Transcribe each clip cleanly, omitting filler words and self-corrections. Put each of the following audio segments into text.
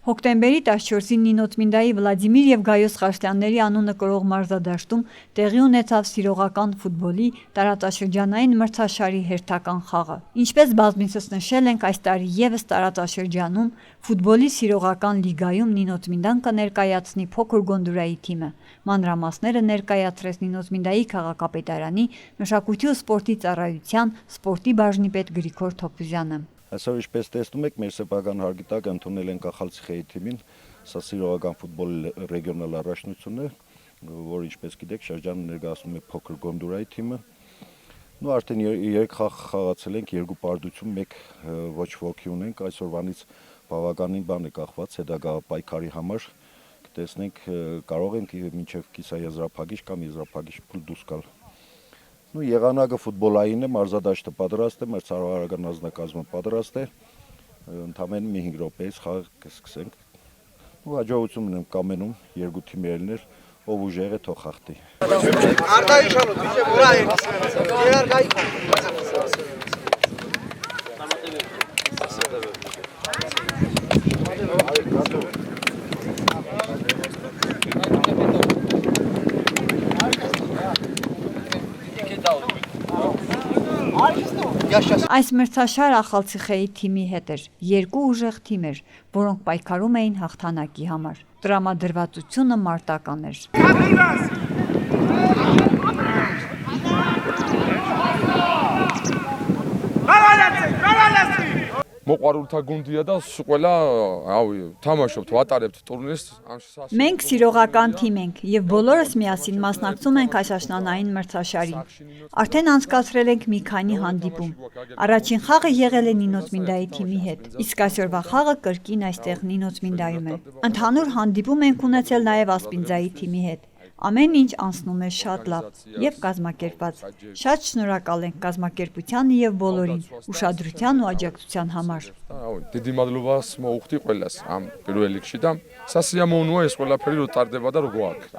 Հոկտեմբերի 14-ին Նինոթմինդայի Վլադիմիր և Գայոս Խաշտյանների անունը կրող մարզադաշտում տեղի ունեցավ սիրողական ֆուտբոլի տարածաշրջանային մրցաշարի հերթական խաղը։ Ինչպես բազմիցս նշել ենք, այս տարի ևս տարածաշրջանում ֆուտբոլի սիրողական լիգայում Նինոթմինդան կներկայացնի փոքր Գոնդուրայի թիմը։ Մանրամասները ներկայացրեց Նինոթմինդայի քաղաքապետարանի մշակույթի ու սպորտի ծառայության սպորտի բաժնի պետ Գրիգոր Թոքուզյանը։ Այսօր ինչպես տեսնում եք, մեր սեփական հարգի տակ ընդունել են Կախալցիխեի թիմին, սա սիրողական ֆուտբոլի ռեգիոնալ առաջնությունն է, որ ինչպես գիտեք, շրջանը ներկայացնում է փոքր Գոնդուրայի թիմը։ Արդեն 3 խաղ խաղացել ենք, 2 պարտություն, 1 ոչ ոքի ունենք, այսօրվանից բավականին բան է կախված հետագա պայքարի համար, կտեսնենք կարող ենք մինչև կիսաեզրափակիչ կամ եզրափակիչ փուլ դուրս գալ։ Եղանակը ֆուտբոլային է, մարզադաշտը պատրաստ է, մրցարարական անձնակազմը պատրաստ է, ընդամենը մի 5 րոպեից խաղը կսկսենք։ Հաջողություն ունեմ կամենում երկու թիմերն էր, ով ուժեղ է թող խաղթի։ Այս մրցաշարը Ախալցիխեի թիմի հետ էր, 2 ուժեղ թիմ էր, որոնք պայքարում էին հաղթանակի համար։ Տրամադրվածությունը մարտական էր։ Მოყვარულთა გუნდია და ყველა, თამაშობთ, ვატარებთ ტურნირს. Մենք սիրողական թիմ ենք եւ բոլորս միասին մասնակցում ենք այս աշնանային մրցաշարին։ Արդեն անցկացրել ենք մի քանի հանդիպում։ Առաջին խաղը եղել է Նինոթմինդայի թիմի հետ, իսկ այսօրվա խաղը կրկին այստեղ Նինոթմինդայում է։ Ընդհանուր հանդիպում ենք ունեցել նաեւ Ասպինձայի թիմի հետ։ Ամեն ինչ անցնում է շատ լավ եւ կազմակերպված։ Շատ շնորհակալ ենք կազմակերպությանը եւ բոլորին ուշադրության ու աջակցության համար։ Დიდი მადლობას მოუხდი ყველას ამ პირველ რიგში და სასიამოვნოა ეს ყველაფერი რო ტარდება და რო გვაქვს.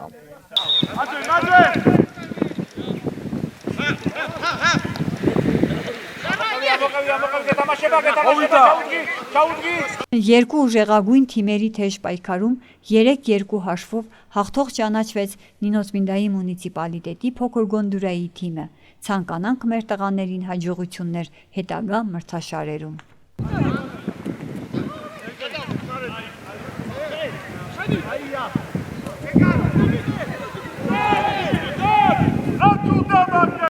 Երկու ուժեղագույն թիմերի թեժ պայքարում 3-2 հաշվով հաղթող ճանաչվեց Նինոթմինդայի մունիցիպալիտետի փոքր Գոնդուրայի թիմը։ Ցանկանանք մեր տղաներին հաջողություններ հետագա մրցաշարերում։ Hey!